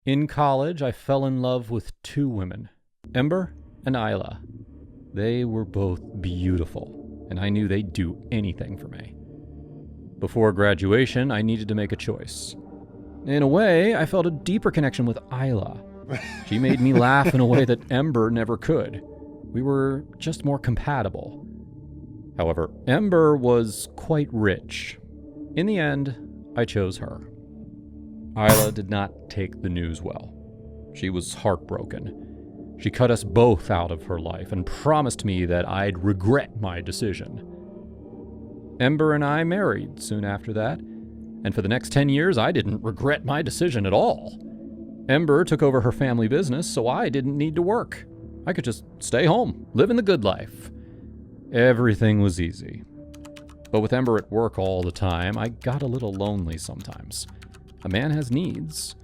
In college, I fell in love with two women, Ember and Isla. They were both beautiful, and I knew they'd do anything for me. Before graduation, I needed to make a choice. In a way, I felt a deeper connection with Isla. She made me laugh in a way that Ember never could. We were just more compatible. However, Ember was quite rich. In the end, I chose her. Isla did not take the news well. She was heartbroken. She cut us both out of her life and promised me that I'd regret my decision. Ember and I married soon after that, and for the next 10 years, I didn't regret my decision at all. Ember took over her family business, so I didn't need to work. I could just stay home, living the good life. Everything was easy. But with Ember at work all the time, I got a little lonely sometimes. A man has needs.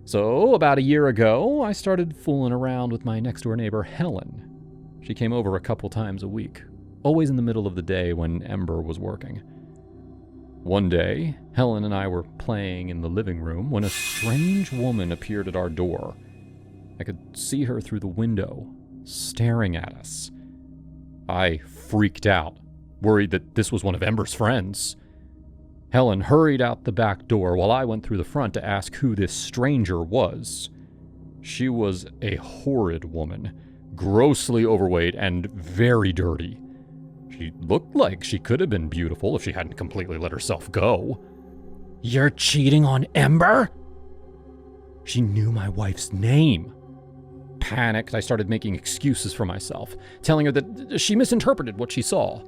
So, about a year ago, I started fooling around with my next-door neighbor, Helen. She came over a couple times a week, always in the middle of the day when Ember was working. One day, Helen and I were playing in the living room when a strange woman appeared at our door. I could see her through the window, staring at us. I freaked out, worried that this was one of Ember's friends. Helen hurried out the back door while I went through the front to ask who this stranger was. She was a horrid woman, grossly overweight and very dirty. She looked like she could have been beautiful if she hadn't completely let herself go. "You're cheating on Ember?" She knew my wife's name. Panicked, I started making excuses for myself, telling her that she misinterpreted what she saw.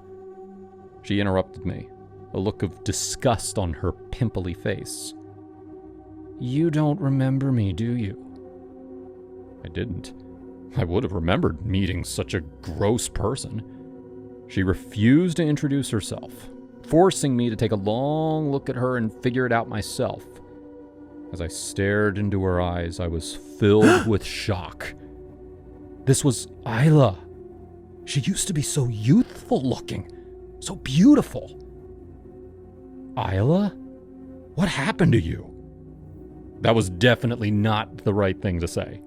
She interrupted me, a look of disgust on her pimply face. "You don't remember me, do you?" I didn't. I would have remembered meeting such a gross person. She refused to introduce herself, forcing me to take a long look at her and figure it out myself. As I stared into her eyes, I was filled with shock. This was Isla. She used to be so youthful looking, so beautiful. "Isla? What happened to you?" That was definitely not the right thing to say.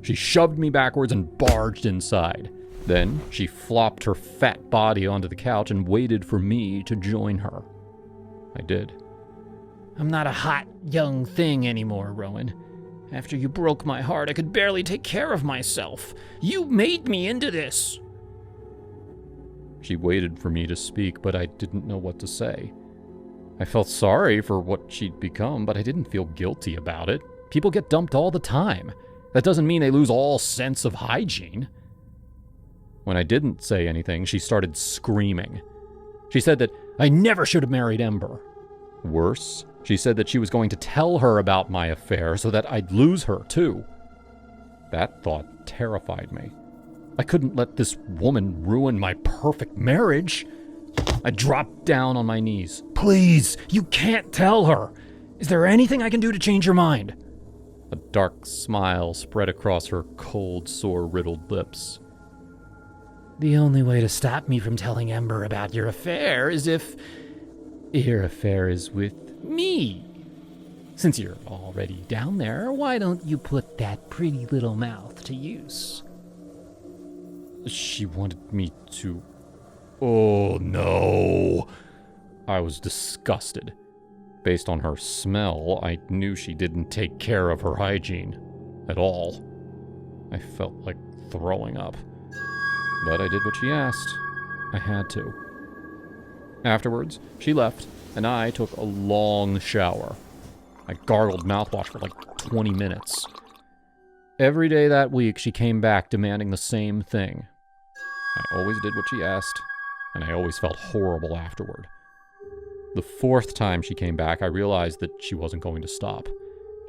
She shoved me backwards and barged inside. Then she flopped her fat body onto the couch and waited for me to join her. I did. "I'm not a hot, young thing anymore, Rowan. After you broke my heart, I could barely take care of myself. You made me into this." She waited for me to speak, but I didn't know what to say. I felt sorry for what she'd become, but I didn't feel guilty about it. People get dumped all the time. That doesn't mean they lose all sense of hygiene. When I didn't say anything, she started screaming. She said that I never should have married Ember. Worse, she said that she was going to tell her about my affair so that I'd lose her, too. That thought terrified me. I couldn't let this woman ruin my perfect marriage. I dropped down on my knees. "Please, you can't tell her. Is there anything I can do to change your mind?" A dark smile spread across her cold, sore-riddled lips. "The only way to stop me from telling Ember about your affair is if your affair is with me. Since you're already down there, why don't you put that pretty little mouth to use?" She wanted me to... Oh, no. I was disgusted. Based on her smell, I knew she didn't take care of her hygiene at all. I felt like throwing up. But I did what she asked. I had to. Afterwards, she left, and I took a long shower. I gargled mouthwash for like 20 minutes. Every day that week, she came back demanding the same thing. I always did what she asked, and I always felt horrible afterward. The fourth time she came back, I realized that she wasn't going to stop.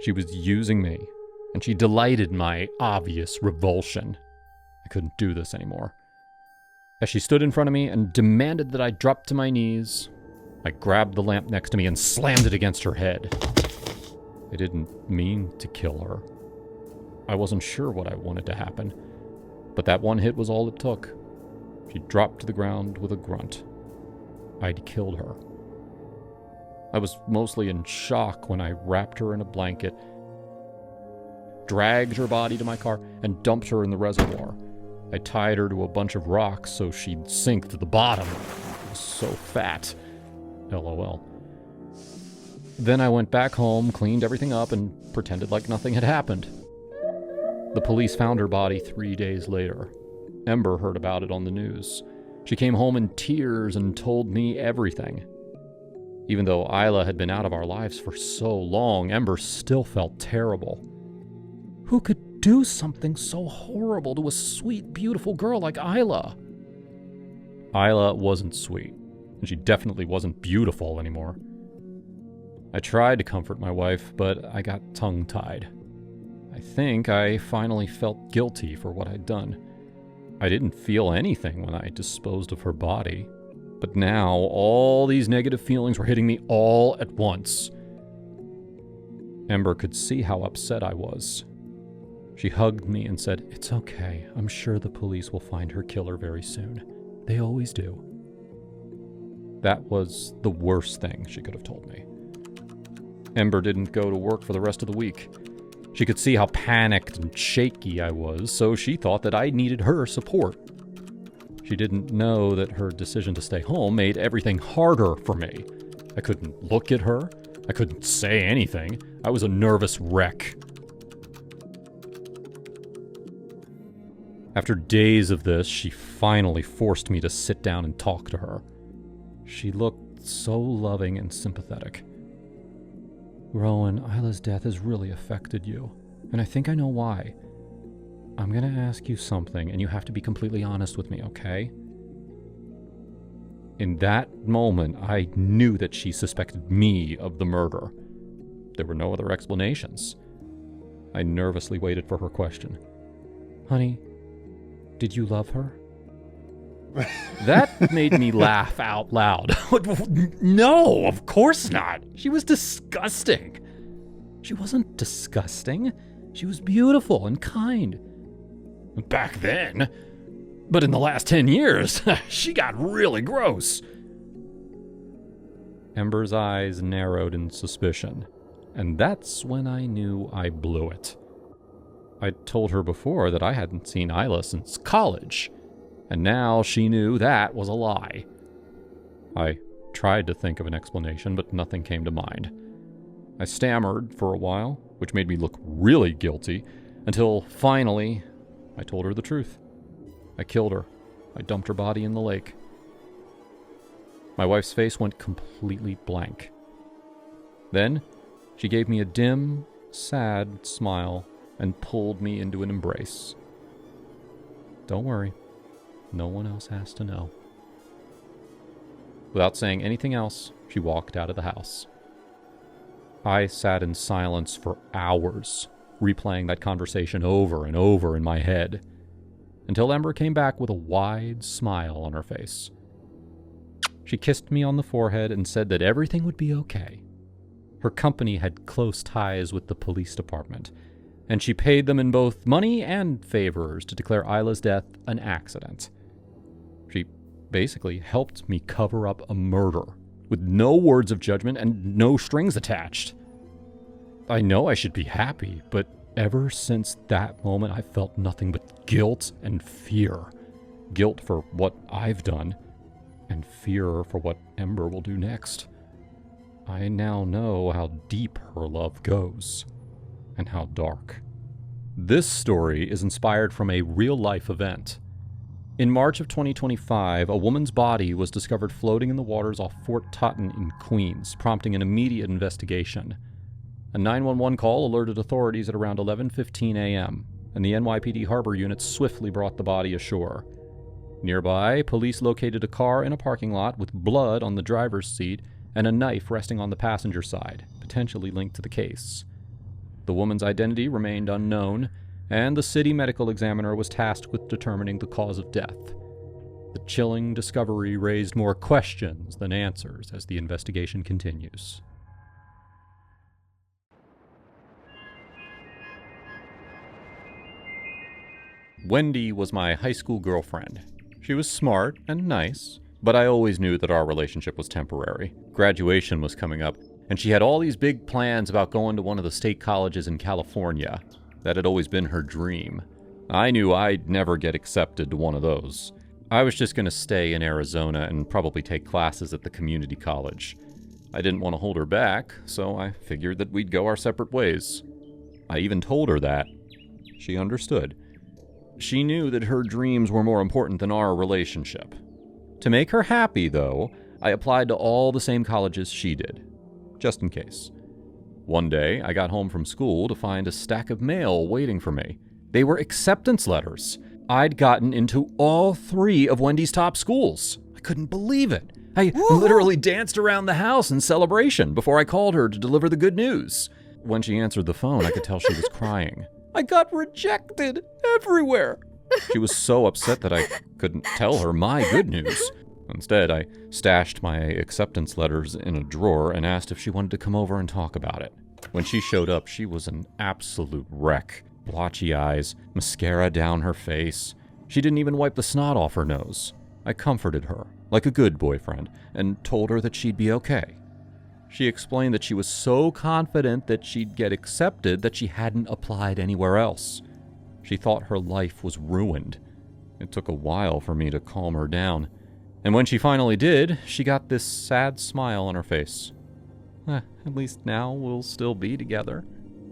She was using me, and she delighted in my obvious revulsion. I couldn't do this anymore. As she stood in front of me and demanded that I drop to my knees, I grabbed the lamp next to me and slammed it against her head. I didn't mean to kill her. I wasn't sure what I wanted to happen, but that one hit was all it took. She dropped to the ground with a grunt. I'd killed her. I was mostly in shock when I wrapped her in a blanket dragged her body to my car, and dumped her in the reservoir. I tied her to a bunch of rocks so she'd sink to the bottom. She was so fat. LOL. Then I went back home, cleaned everything up, and pretended like nothing had happened. The police found her body 3 days later. Ember heard about it on the news. She came home in tears and told me everything. Even though Isla had been out of our lives for so long, Ember still felt terrible. Who could do something so horrible to a sweet, beautiful girl like Isla? Isla wasn't sweet, and she definitely wasn't beautiful anymore. I tried to comfort my wife, but I got tongue-tied. I think I finally felt guilty for what I'd done. I didn't feel anything when I disposed of her body. But now, all these negative feelings were hitting me all at once. Ember could see how upset I was. She hugged me and said, "It's okay. I'm sure the police will find her killer very soon. They always do." That was the worst thing she could have told me. Ember didn't go to work for the rest of the week. She could see how panicked and shaky I was, so she thought that I needed her support. She didn't know that her decision to stay home made everything harder for me. I couldn't look at her. I couldn't say anything. I was a nervous wreck. After days of this, she finally forced me to sit down and talk to her. She looked so loving and sympathetic. "Rowan, Isla's death has really affected you, and I think I know why. I'm going to ask you something, and you have to be completely honest with me, okay?" In that moment, I knew that she suspected me of the murder. There were no other explanations. I nervously waited for her question. "Honey, did you love her?" That made me laugh out loud. No, of course not. She was disgusting. She wasn't disgusting. She was beautiful and kind. Back then. But in the last 10 years, she got really gross. Ember's eyes narrowed in suspicion, and that's when I knew I blew it. I'd told her before that I hadn't seen Isla since college, and now she knew that was a lie. I tried to think of an explanation, but nothing came to mind. I stammered for a while, which made me look really guilty, until finally I told her the truth. I killed her. I dumped her body in the lake. My wife's face went completely blank. Then she gave me a dim, sad smile and pulled me into an embrace. "Don't worry. No one else has to know." Without saying anything else, she walked out of the house. I sat in silence for hours, replaying that conversation over and over in my head, until Ember came back with a wide smile on her face. She kissed me on the forehead and said that everything would be okay. Her company had close ties with the police department, and she paid them in both money and favors to declare Isla's death an accident. She basically helped me cover up a murder, with no words of judgment and no strings attached. I know I should be happy, but ever since that moment I felt nothing but guilt and fear. Guilt for what I've done, and fear for what Ember will do next. I now know how deep her love goes, and how dark. This story is inspired from a real-life event. In March of 2025, a woman's body was discovered floating in the waters off Fort Totten in Queens, prompting an immediate investigation. A 911 call alerted authorities at around 11:15 a.m., and the NYPD Harbor unit swiftly brought the body ashore. Nearby, police located a car in a parking lot with blood on the driver's seat and a knife resting on the passenger side, potentially linked to the case. The woman's identity remained unknown, and the city medical examiner was tasked with determining the cause of death. The chilling discovery raised more questions than answers as the investigation continues. Wendy was my high school girlfriend. She was smart and nice, but I always knew that our relationship was temporary. Graduation was coming up, and she had all these big plans about going to one of the state colleges in California. That had always been her dream. I knew I'd never get accepted to one of those. I was just going to stay in Arizona and probably take classes at the community college. I didn't want to hold her back, so I figured that we'd go our separate ways. I even told her that. She understood. She knew that her dreams were more important than our relationship. To make her happy, though, I applied to all the same colleges she did, just in case. One day, I got home from school to find a stack of mail waiting for me. They were acceptance letters. I'd gotten into all 3 of Wendy's top schools. I couldn't believe it. I literally danced around the house in celebration before I called her to deliver the good news. When she answered the phone, I could tell she was crying. I got rejected everywhere. She was so upset that I couldn't tell her my good news. Instead, I stashed my acceptance letters in a drawer and asked if she wanted to come over and talk about it. When she showed up, she was an absolute wreck. Blotchy eyes, mascara down her face. She didn't even wipe the snot off her nose. I comforted her, like a good boyfriend, and told her that she'd be okay. She explained that she was so confident that she'd get accepted that she hadn't applied anywhere else. She thought her life was ruined. It took a while for me to calm her down. And when she finally did, she got this sad smile on her face. At least now we'll still be together.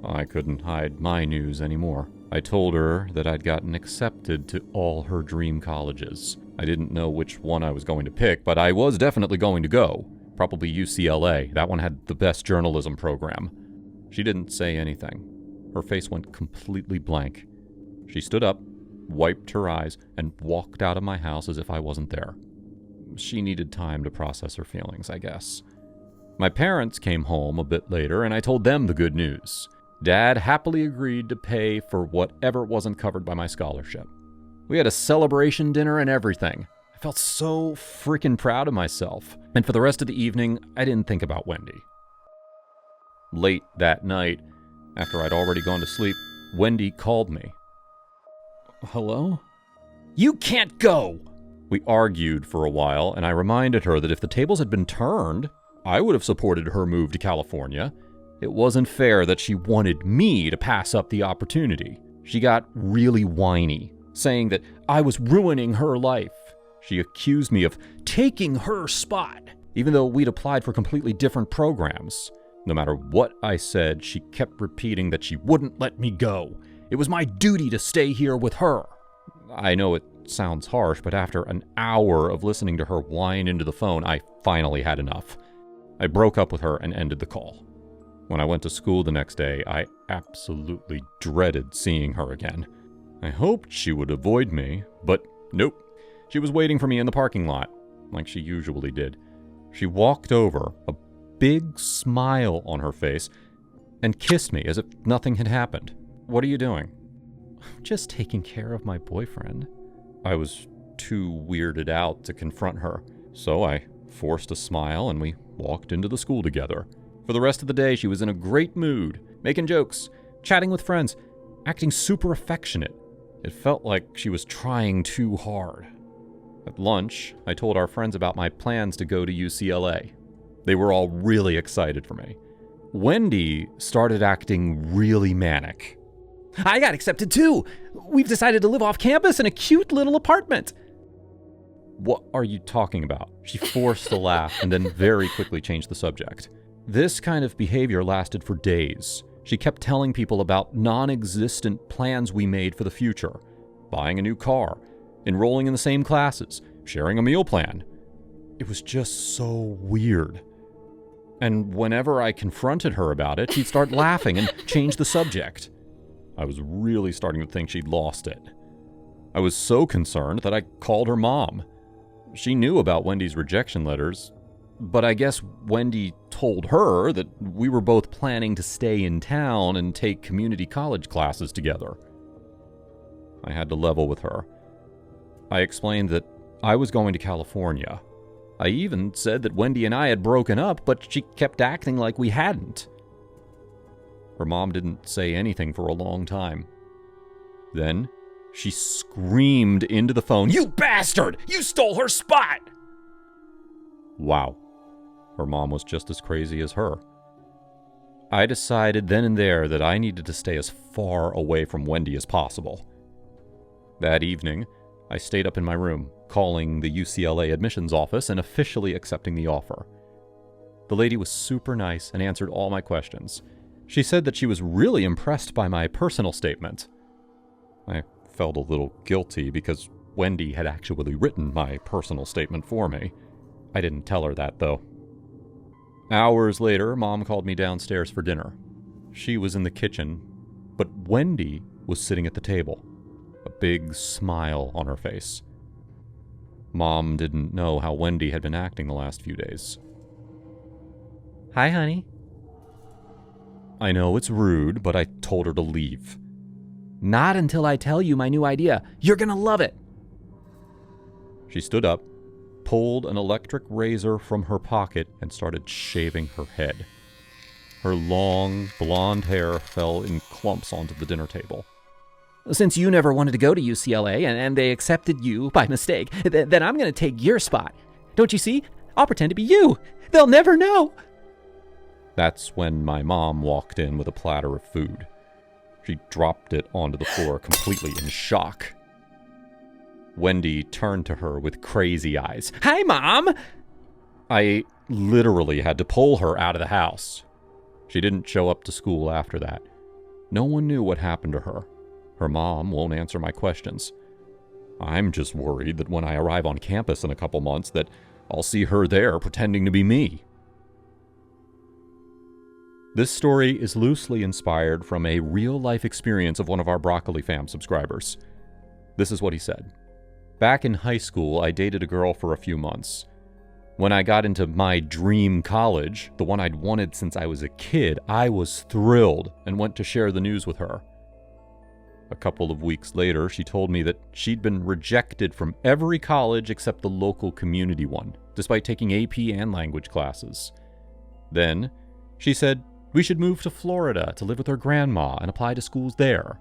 I couldn't hide my news anymore. I told her that I'd gotten accepted to all her dream colleges. I didn't know which one I was going to pick, but I was definitely going to go. Probably UCLA. That one had the best journalism program. She didn't say anything. Her face went completely blank. She stood up, wiped her eyes, and walked out of my house as if I wasn't there. She needed time to process her feelings, I guess. My parents came home a bit later, and I told them the good news. Dad happily agreed to pay for whatever wasn't covered by my scholarship. We had a celebration dinner and everything. I felt so freaking proud of myself. And for the rest of the evening, I didn't think about Wendy. Late that night, after I'd already gone to sleep, Wendy called me. Hello? You can't go! We argued for a while, and I reminded her that if the tables had been turned, I would have supported her move to California. It wasn't fair that she wanted me to pass up the opportunity. She got really whiny, saying that I was ruining her life. She accused me of taking her spot, even though we'd applied for completely different programs. No matter what I said, she kept repeating that she wouldn't let me go. It was my duty to stay here with her. I know it sounds harsh, but after an hour of listening to her whine into the phone, I finally had enough. I broke up with her and ended the call. When I went to school the next day, I absolutely dreaded seeing her again. I hoped she would avoid me, but nope. She was waiting for me in the parking lot, like she usually did. She walked over, a big smile on her face, and kissed me as if nothing had happened. What are you doing? Just taking care of my boyfriend. I was too weirded out to confront her, so I forced a smile and we walked into the school together. For the rest of the day, she was in a great mood, making jokes, chatting with friends, acting super affectionate. It felt like she was trying too hard. At lunch, I told our friends about my plans to go to UCLA. They were all really excited for me. Wendy started acting really manic. I got accepted too! We've decided to live off campus in a cute little apartment! What are you talking about? She forced a laugh and then very quickly changed the subject. This kind of behavior lasted for days. She kept telling people about non-existent plans we made for the future. Buying a new car, enrolling in the same classes, sharing a meal plan. It was just so weird. And whenever I confronted her about it, she'd start laughing and change the subject. I was really starting to think she'd lost it. I was so concerned that I called her mom. She knew about Wendy's rejection letters, but I guess Wendy told her that we were both planning to stay in town and take community college classes together. I had to level with her. I explained that I was going to California. I even said that Wendy and I had broken up, but she kept acting like we hadn't. Her mom didn't say anything for a long time. Then, she screamed into the phone, "You bastard! You stole her spot!" Wow. Her mom was just as crazy as her. I decided then and there that I needed to stay as far away from Wendy as possible. That evening, I stayed up in my room, calling the UCLA admissions office and officially accepting the offer. The lady was super nice and answered all my questions. She said that she was really impressed by my personal statement. I felt a little guilty because Wendy had actually written my personal statement for me. I didn't tell her that, though. Hours later, Mom called me downstairs for dinner. She was in the kitchen, but Wendy was sitting at the table, a big smile on her face. Mom didn't know how Wendy had been acting the last few days. "Hi, honey." I know it's rude, but I told her to leave. "Not until I tell you my new idea. You're gonna love it." She stood up, pulled an electric razor from her pocket, and started shaving her head. Her long, blonde hair fell in clumps onto the dinner table. "Since you never wanted to go to UCLA and they accepted you by mistake, then I'm going to take your spot. Don't you see? I'll pretend to be you. They'll never know." That's when my mom walked in with a platter of food. She dropped it onto the floor completely in shock. Wendy turned to her with crazy eyes. "Hi, Mom!" I literally had to pull her out of the house. She didn't show up to school after that. No one knew what happened to her. Her mom won't answer my questions. I'm just worried that when I arrive on campus in a couple months that I'll see her there pretending to be me. This story is loosely inspired from a real-life experience of one of our Broccoli Fam subscribers. This is what he said. "Back in high school, I dated a girl for a few months. When I got into my dream college, the one I'd wanted since I was a kid, I was thrilled and went to share the news with her. A couple of weeks later, she told me that she'd been rejected from every college except the local community one, despite taking AP and language classes. Then, she said we should move to Florida to live with her grandma and apply to schools there.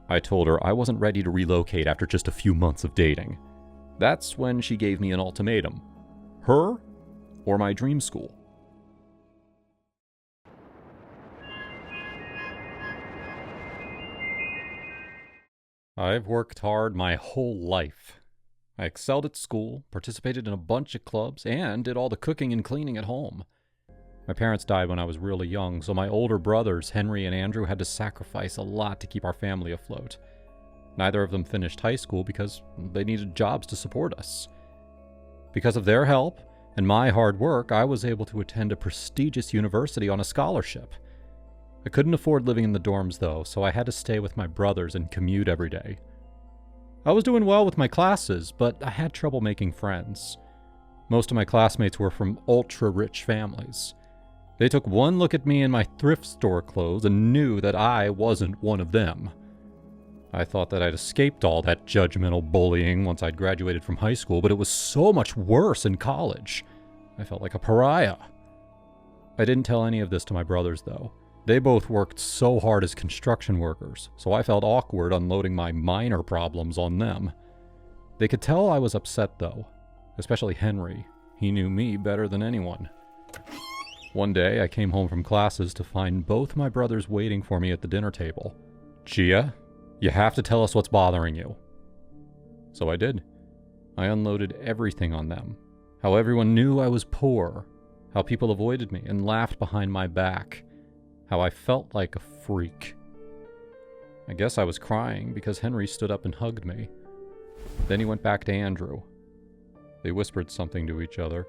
I told her I wasn't ready to relocate after just a few months of dating. That's when she gave me an ultimatum. Her or my dream school. I've worked hard my whole life. I excelled at school, participated in a bunch of clubs, and did all the cooking and cleaning at home. My parents died when I was really young, so my older brothers, Henry and Andrew, had to sacrifice a lot to keep our family afloat. Neither of them finished high school because they needed jobs to support us. Because of their help and my hard work, I was able to attend a prestigious university on a scholarship. I couldn't afford living in the dorms though, so I had to stay with my brothers and commute every day. I was doing well with my classes, but I had trouble making friends. Most of my classmates were from ultra-rich families. They took one look at me in my thrift store clothes and knew that I wasn't one of them. I thought that I'd escaped all that judgmental bullying once I'd graduated from high school, but it was so much worse in college. I felt like a pariah. I didn't tell any of this to my brothers, though. They both worked so hard as construction workers, so I felt awkward unloading my minor problems on them. They could tell I was upset, though, especially Henry. He knew me better than anyone. One day, I came home from classes to find both my brothers waiting for me at the dinner table. "Gia, you have to tell us what's bothering you." So I did. I unloaded everything on them. How everyone knew I was poor. How people avoided me and laughed behind my back. How I felt like a freak. I guess I was crying because Henry stood up and hugged me. Then he went back to Andrew. They whispered something to each other,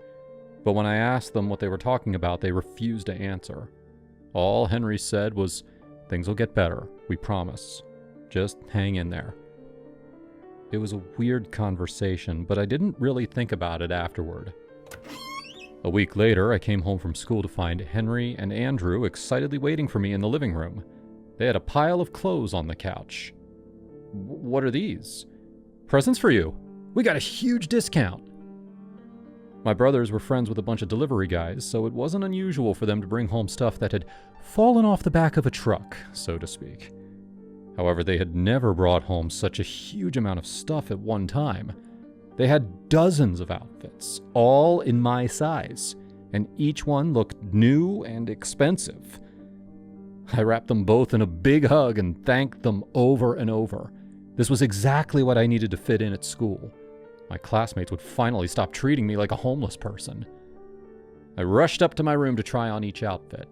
but when I asked them what they were talking about, they refused to answer. All Henry said was, "Things will get better, we promise. Just hang in there." It was a weird conversation, but I didn't really think about it afterward. A week later, I came home from school to find Henry and Andrew excitedly waiting for me in the living room. They had a pile of clothes on the couch. "What are these?" "Presents for you. We got a huge discount." My brothers were friends with a bunch of delivery guys, so it wasn't unusual for them to bring home stuff that had fallen off the back of a truck, so to speak. However, they had never brought home such a huge amount of stuff at one time. They had dozens of outfits, all in my size, and each one looked new and expensive. I wrapped them both in a big hug and thanked them over and over. This was exactly what I needed to fit in at school. My classmates would finally stop treating me like a homeless person. I rushed up to my room to try on each outfit.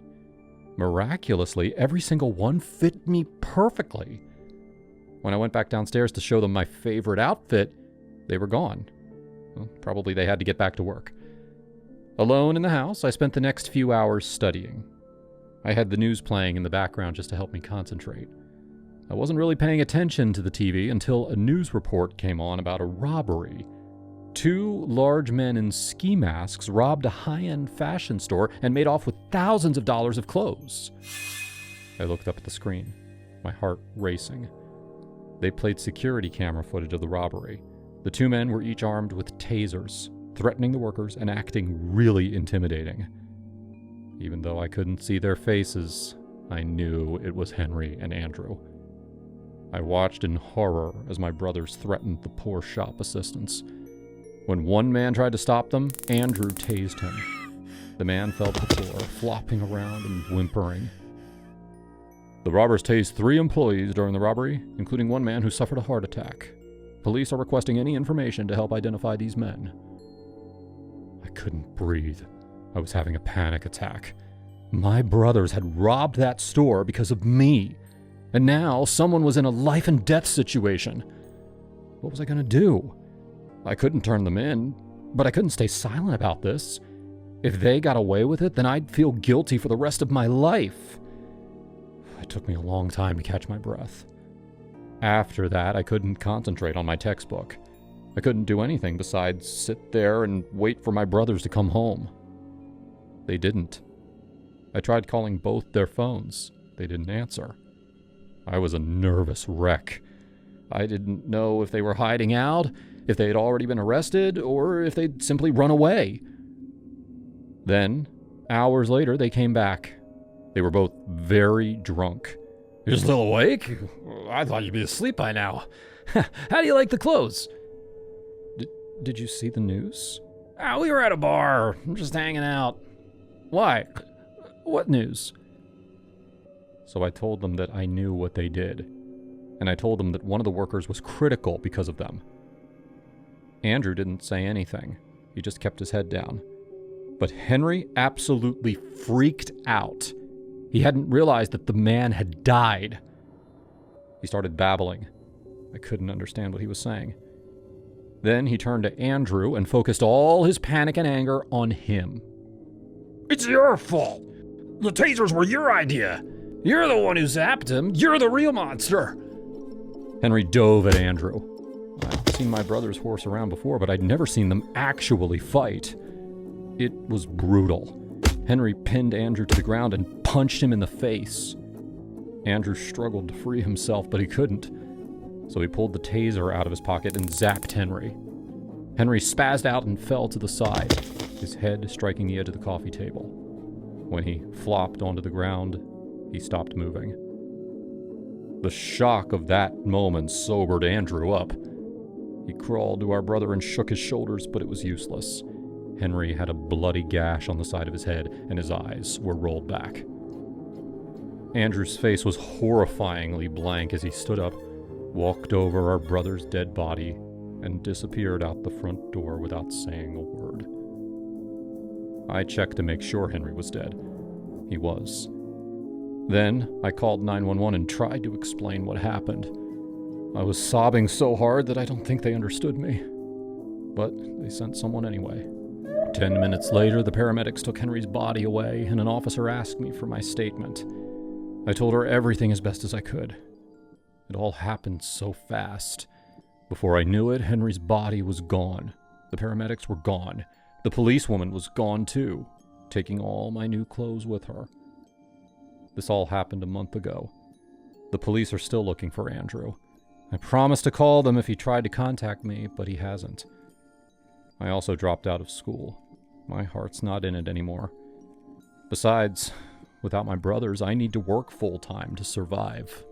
Miraculously, every single one fit me perfectly. When I went back downstairs to show them my favorite outfit, they were gone. Well, probably they had to get back to work. Alone in the house, I spent the next few hours studying. I had the news playing in the background just to help me concentrate. I wasn't really paying attention to the TV until a news report came on about a robbery. 2 large men in ski masks robbed a high-end fashion store and made off with thousands of dollars of clothes. I looked up at the screen, my heart racing. They played security camera footage of the robbery. The 2 men were each armed with tasers, threatening the workers and acting really intimidating. Even though I couldn't see their faces, I knew it was Henry and Andrew. I watched in horror as my brothers threatened the poor shop assistants. When one man tried to stop them, Andrew tased him. The man fell to the floor, flopping around and whimpering. The robbers tased 3 employees during the robbery, including one man who suffered a heart attack. Police are requesting any information to help identify these men. I couldn't breathe. I was having a panic attack. My brothers had robbed that store because of me. And now someone was in a life and death situation. What was I going to do? I couldn't turn them in, but I couldn't stay silent about this. If they got away with it, then I'd feel guilty for the rest of my life. It took me a long time to catch my breath. After that, I couldn't concentrate on my textbook. I couldn't do anything besides sit there and wait for my brothers to come home. They didn't. I tried calling both their phones. They didn't answer. I was a nervous wreck. I didn't know if they were hiding out, if they had already been arrested, or if they'd simply run away. Then, hours later, they came back. They were both very drunk. You're still awake? I thought you'd be asleep by now. How do you like the clothes? Did you see the news? We were at a bar, just hanging out. Why? What news? So I told them that I knew what they did, and I told them that one of the workers was critical because of them. Andrew didn't say anything. He just kept his head down. But Henry absolutely freaked out. He hadn't realized that the man had died. He started babbling. I couldn't understand what he was saying. Then he turned to Andrew and focused all his panic and anger on him. It's your fault. The tasers were your idea. You're the one who zapped him. You're the real monster. Henry dove at Andrew. I'd seen my brothers horse around before, but I'd never seen them actually fight. It was brutal. Henry pinned Andrew to the ground and punched him in the face. Andrew struggled to free himself, but he couldn't. So he pulled the taser out of his pocket and zapped Henry. Henry spazzed out and fell to the side, his head striking the edge of the coffee table. When he flopped onto the ground, he stopped moving. The shock of that moment sobered Andrew up. He crawled to our brother and shook his shoulders, but it was useless. Henry had a bloody gash on the side of his head, and his eyes were rolled back. Andrew's face was horrifyingly blank as he stood up, walked over our brother's dead body, and disappeared out the front door without saying a word. I checked to make sure Henry was dead. He was. Then I called 911 and tried to explain what happened. I was sobbing so hard that I don't think they understood me. But they sent someone anyway. 10 minutes later, the paramedics took Henry's body away, and an officer asked me for my statement. I told her everything as best as I could. It all happened so fast. Before I knew it, Henry's body was gone. The paramedics were gone. The policewoman was gone too, taking all my new clothes with her. This all happened a month ago. The police are still looking for Andrew. I promised to call them if he tried to contact me, but he hasn't. I also dropped out of school. My heart's not in it anymore. Besides, without my brothers, I need to work full-time to survive.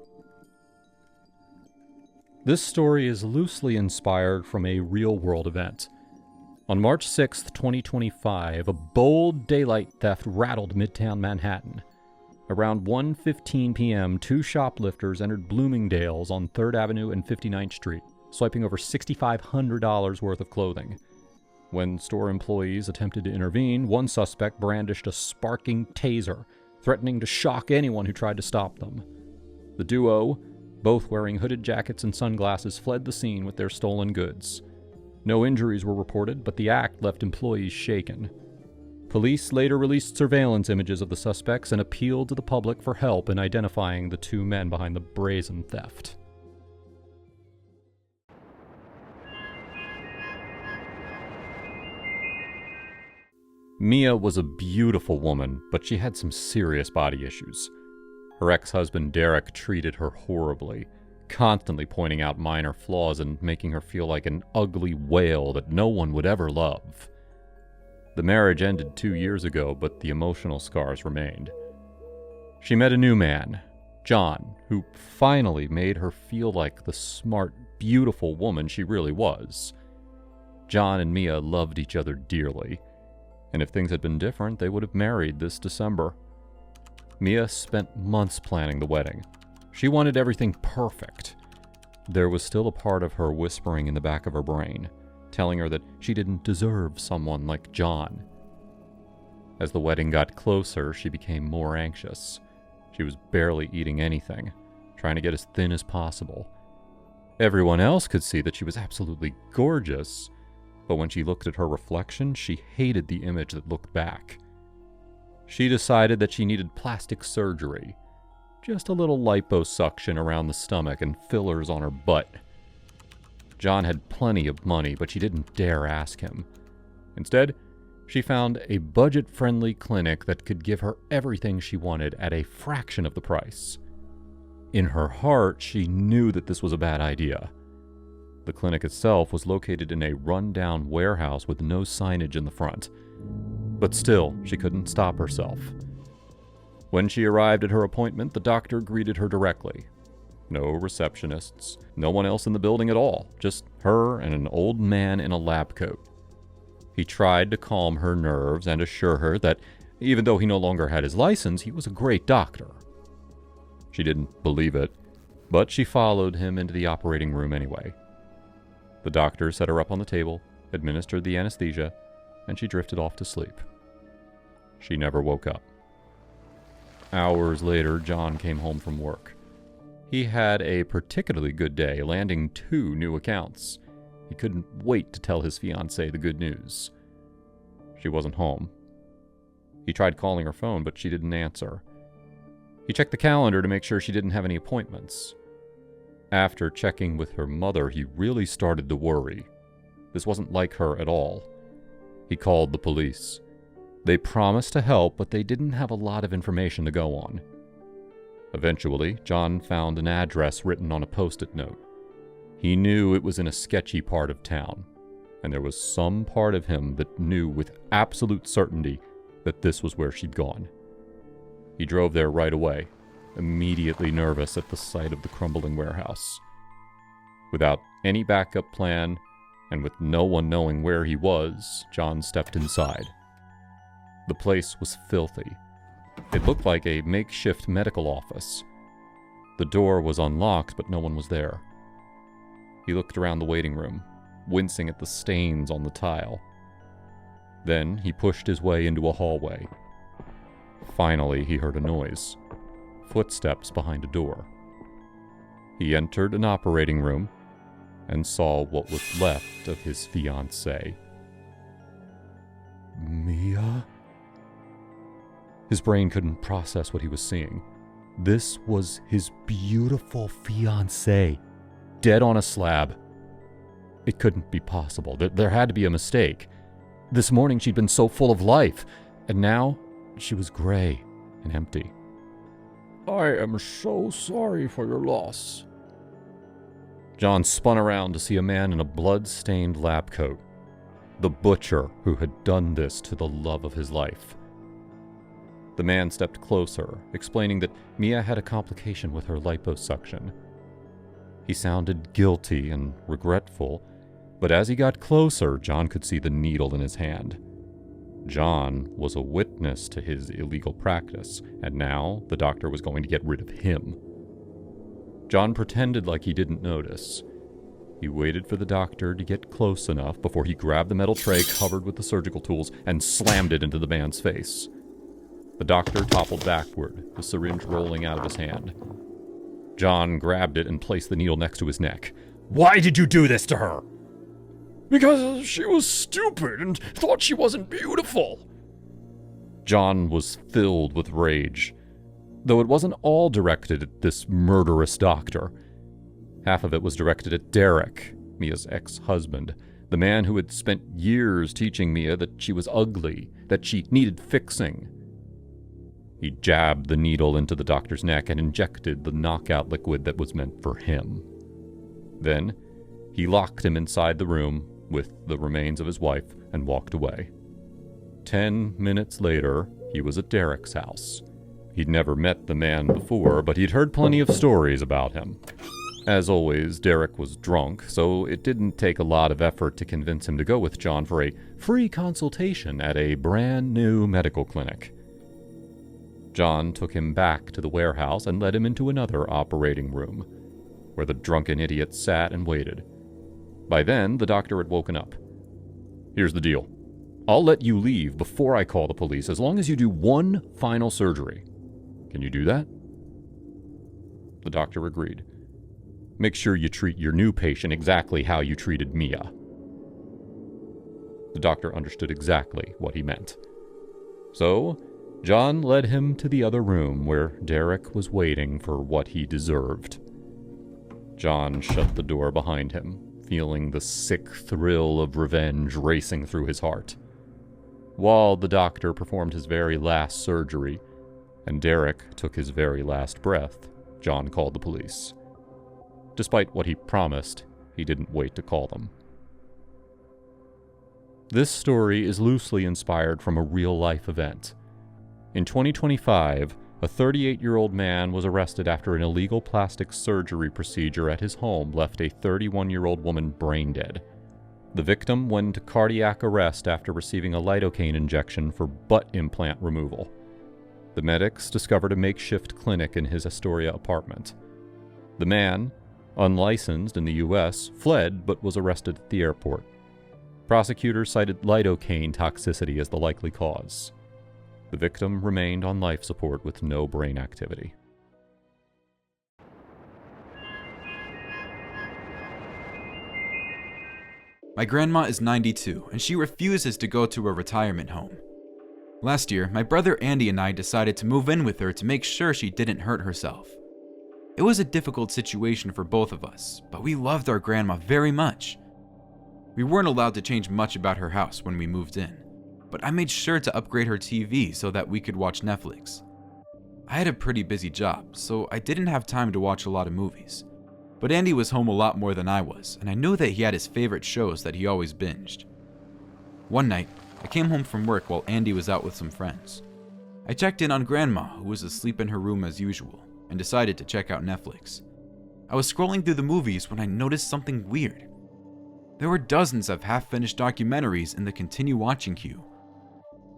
This story is loosely inspired from a real-world event. On March 6, 2025, a bold daylight theft rattled Midtown Manhattan. Around 1:15 p.m., two shoplifters entered Bloomingdale's on 3rd Avenue and 59th Street, swiping over $6,500 worth of clothing. When store employees attempted to intervene, one suspect brandished a sparking taser, threatening to shock anyone who tried to stop them. The duo, both wearing hooded jackets and sunglasses, fled the scene with their stolen goods. No injuries were reported, but the act left employees shaken. Police later released surveillance images of the suspects and appealed to the public for help in identifying the two men behind the brazen theft. Mia was a beautiful woman, but she had some serious body issues. Her ex-husband Derek treated her horribly, constantly pointing out minor flaws and making her feel like an ugly whale that no one would ever love. The marriage ended 2 years ago, but the emotional scars remained. She met a new man, John, who finally made her feel like the smart, beautiful woman she really was. John and Mia loved each other dearly, and if things had been different, they would have married this December. Mia spent months planning the wedding. She wanted everything perfect. There was still a part of her whispering in the back of her brain, telling her that she didn't deserve someone like John. As the wedding got closer, she became more anxious. She was barely eating anything, trying to get as thin as possible. Everyone else could see that she was absolutely gorgeous, but when she looked at her reflection, she hated the image that looked back. She decided that she needed plastic surgery, just a little liposuction around the stomach and fillers on her butt. John had plenty of money, but she didn't dare ask him. Instead, she found a budget-friendly clinic that could give her everything she wanted at a fraction of the price. In her heart, she knew that this was a bad idea. The clinic itself was located in a run-down warehouse with no signage in the front. But still, she couldn't stop herself. When she arrived at her appointment, the doctor greeted her directly. No receptionists, no one else in the building at all, just her and an old man in a lab coat. He tried to calm her nerves and assure her that even though he no longer had his license, he was a great doctor. She didn't believe it, but she followed him into the operating room anyway. The doctor set her up on the table, administered the anesthesia, and she drifted off to sleep. She never woke up. Hours later, John came home from work. He had a particularly good day, landing 2 new accounts. He couldn't wait to tell his fiancée the good news. She wasn't home. He tried calling her phone, but she didn't answer. He checked the calendar to make sure she didn't have any appointments. After checking with her mother, he really started to worry. This wasn't like her at all. He called the police. They promised to help, but they didn't have a lot of information to go on. Eventually, John found an address written on a post-it note. He knew it was in a sketchy part of town, and there was some part of him that knew with absolute certainty that this was where she'd gone. He drove there right away, immediately nervous at the sight of the crumbling warehouse. Without any backup plan, and with no one knowing where he was, John stepped inside. The place was filthy. It looked like a makeshift medical office. The door was unlocked, but no one was there. He looked around the waiting room, wincing at the stains on the tile. Then he pushed his way into a hallway. Finally, he heard a noise. Footsteps behind a door. He entered an operating room and saw what was left of his fiancée. Mia? His brain couldn't process what he was seeing. This was his beautiful fiancée, dead on a slab. It couldn't be possible. There had to be a mistake. This morning she'd been so full of life, and now she was gray and empty. I am so sorry for your loss. John spun around to see a man in a blood-stained lab coat, the butcher who had done this to the love of his life. The man stepped closer, explaining that Mia had a complication with her liposuction. He sounded guilty and regretful, But as he got closer, John could see the needle in his hand. John was a witness to his illegal practice, and now the doctor was going to get rid of him. John pretended like he didn't notice. He waited for the doctor to get close enough before he grabbed the metal tray covered with the surgical tools and slammed it into the man's face. The doctor toppled backward, the syringe rolling out of his hand. John grabbed it and placed the needle next to his neck. "Why did you do this to her?" "Because she was stupid and thought she wasn't beautiful." John was filled with rage, though it wasn't all directed at this murderous doctor. Half of it was directed at Derek, Mia's ex-husband, the man who had spent years teaching Mia that she was ugly, that she needed fixing. He jabbed the needle into the doctor's neck and injected the knockout liquid that was meant for him. Then, he locked him inside the room with the remains of his wife and walked away. 10 minutes later, he was at Derek's house. He'd never met the man before, but he'd heard plenty of stories about him. As always, Derek was drunk, so it didn't take a lot of effort to convince him to go with John for a free consultation at a brand new medical clinic. John took him back to the warehouse and led him into another operating room, where the drunken idiot sat and waited. By then, the doctor had woken up. "Here's the deal. I'll let you leave before I call the police as long as you do one final surgery. Can you do that?" The doctor agreed. "Make sure you treat your new patient exactly how you treated Mia." The doctor understood exactly what he meant. So, John led him to the other room where Derek was waiting for what he deserved. John shut the door behind him, feeling the sick thrill of revenge racing through his heart. While the doctor performed his very last surgery, and Derek took his very last breath, John called the police. Despite what he promised, he didn't wait to call them. This story is loosely inspired from a real-life event. In 2025, a 38-year-old man was arrested after an illegal plastic surgery procedure at his home left a 31-year-old woman brain dead. The victim went into cardiac arrest after receiving a lidocaine injection for butt implant removal. The medics discovered a makeshift clinic in his Astoria apartment. The man, unlicensed in the U.S., fled but was arrested at the airport. Prosecutors cited lidocaine toxicity as the likely cause. The victim remained on life support with no brain activity. My grandma is 92, and she refuses to go to a retirement home. Last year, my brother Andy and I decided to move in with her to make sure she didn't hurt herself. It was a difficult situation for both of us, but we loved our grandma very much. We weren't allowed to change much about her house when we moved in, but I made sure to upgrade her TV so that we could watch Netflix. I had a pretty busy job, so I didn't have time to watch a lot of movies. But Andy was home a lot more than I was, and I knew that he had his favorite shows that he always binged. One night, I came home from work while Andy was out with some friends. I checked in on Grandma, who was asleep in her room as usual, and decided to check out Netflix. I was scrolling through the movies when I noticed something weird. There were dozens of half-finished documentaries in the continue watching queue.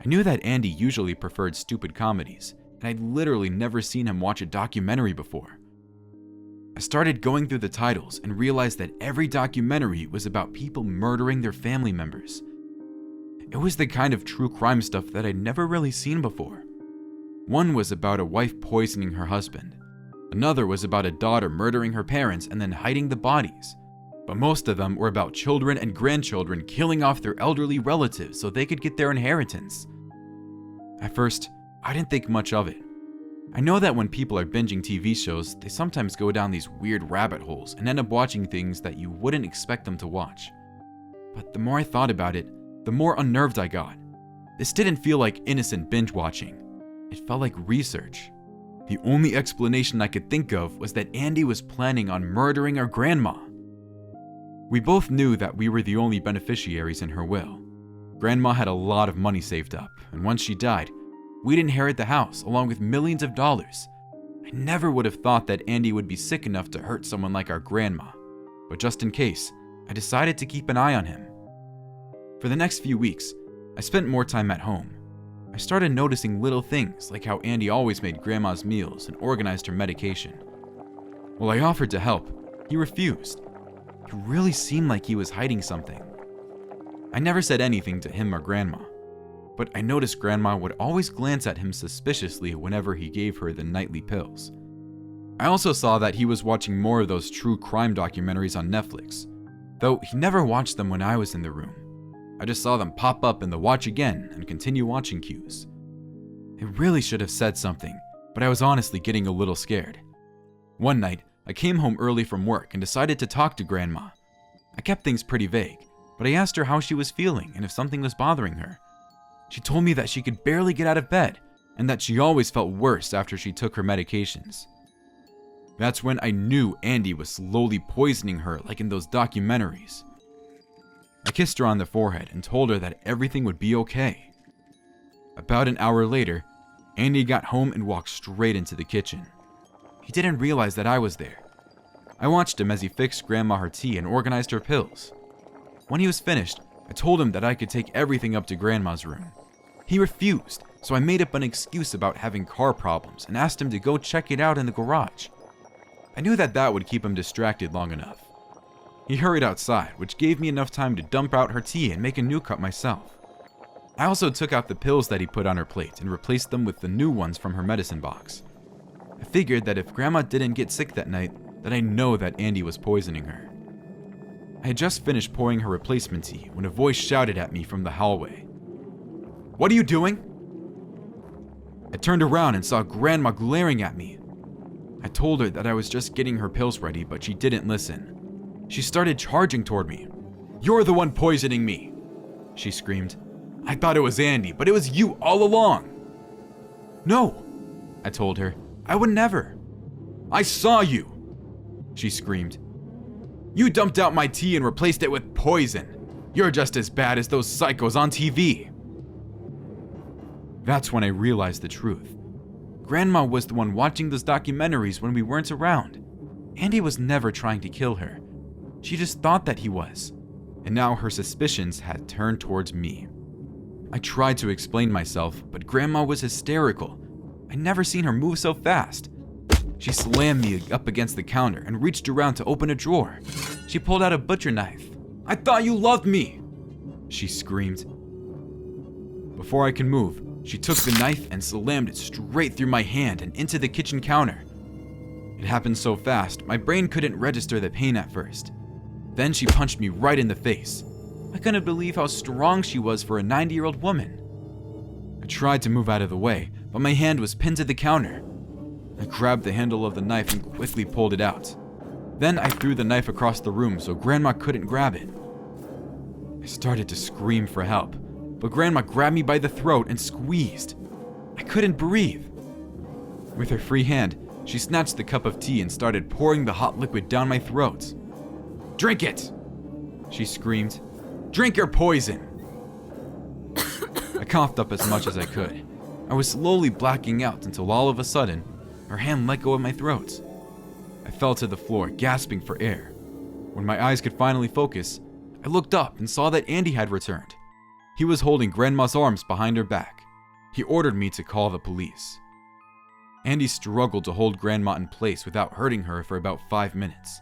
I knew that Andy usually preferred stupid comedies, and I'd literally never seen him watch a documentary before. I started going through the titles and realized that every documentary was about people murdering their family members. It was the kind of true crime stuff that I'd never really seen before. One was about a wife poisoning her husband. Another was about a daughter murdering her parents and then hiding the bodies. But most of them were about children and grandchildren killing off their elderly relatives so they could get their inheritance. At first, I didn't think much of it. I know that when people are binging TV shows, they sometimes go down these weird rabbit holes and end up watching things that you wouldn't expect them to watch. But the more I thought about it, the more unnerved I got. This didn't feel like innocent binge watching. It felt like research. The only explanation I could think of was that Andy was planning on murdering our grandma. We both knew that we were the only beneficiaries in her will. Grandma had a lot of money saved up, and once she died, we'd inherit the house along with millions of dollars. I never would have thought that Andy would be sick enough to hurt someone like our grandma. But just in case, I decided to keep an eye on him. For the next few weeks, I spent more time at home. I started noticing little things like how Andy always made Grandma's meals and organized her medication. While I offered to help, he refused. He really seemed like he was hiding something. I never said anything to him or Grandma, but I noticed Grandma would always glance at him suspiciously whenever he gave her the nightly pills. I also saw that he was watching more of those true crime documentaries on Netflix, though he never watched them when I was in the room. I just saw them pop up in the watch again and continue watching cues. I really should have said something, but I was honestly getting a little scared. One night, I came home early from work and decided to talk to Grandma. I kept things pretty vague, but I asked her how she was feeling and if something was bothering her. She told me that she could barely get out of bed and that she always felt worse after she took her medications. That's when I knew Andy was slowly poisoning her like in those documentaries. I kissed her on the forehead and told her that everything would be okay. About an hour later, Andy got home and walked straight into the kitchen. He didn't realize that I was there. I watched him as he fixed Grandma her tea and organized her pills. When he was finished, I told him that I could take everything up to Grandma's room. He refused, so I made up an excuse about having car problems and asked him to go check it out in the garage. I knew that would keep him distracted long enough. He hurried outside, which gave me enough time to dump out her tea and make a new cup myself. I also took out the pills that he put on her plate and replaced them with the new ones from her medicine box. I figured that if Grandma didn't get sick that night, then I know that Andy was poisoning her. I had just finished pouring her replacement tea when a voice shouted at me from the hallway. "What are you doing?" I turned around and saw Grandma glaring at me. I told her that I was just getting her pills ready, but she didn't listen. She started charging toward me. "You're the one poisoning me," she screamed. "I thought it was Andy, but it was you all along." "No," I told her. "I would never." "I saw you," she screamed. "You dumped out my tea and replaced it with poison. You're just as bad as those psychos on TV." That's when I realized the truth. Grandma was the one watching those documentaries when we weren't around. Andy was never trying to kill her. She just thought that he was. And now her suspicions had turned towards me. I tried to explain myself, but Grandma was hysterical. I'd never seen her move so fast. She slammed me up against the counter and reached around to open a drawer. She pulled out a butcher knife. "I thought you loved me," she screamed. Before I could move, she took the knife and slammed it straight through my hand and into the kitchen counter. It happened so fast, my brain couldn't register the pain at first. Then she punched me right in the face. I couldn't believe how strong she was for a 90-year-old woman. I tried to move out of the way, but my hand was pinned to the counter. I grabbed the handle of the knife and quickly pulled it out. Then I threw the knife across the room so Grandma couldn't grab it. I started to scream for help, but Grandma grabbed me by the throat and squeezed. I couldn't breathe. With her free hand, she snatched the cup of tea and started pouring the hot liquid down my throat. "Drink it!" she screamed. "Drink your poison!" I coughed up as much as I could. I was slowly blacking out until all of a sudden, her hand let go of my throat. I fell to the floor, gasping for air. When my eyes could finally focus, I looked up and saw that Andy had returned. He was holding Grandma's arms behind her back. He ordered me to call the police. Andy struggled to hold Grandma in place without hurting her for about 5 minutes.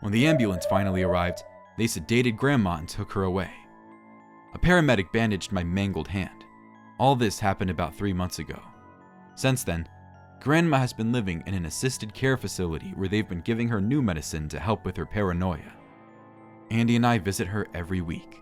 When the ambulance finally arrived, they sedated Grandma and took her away. A paramedic bandaged my mangled hand. All this happened about 3 months ago. Since then, Grandma has been living in an assisted care facility where they've been giving her new medicine to help with her paranoia. Andy and I visit her every week.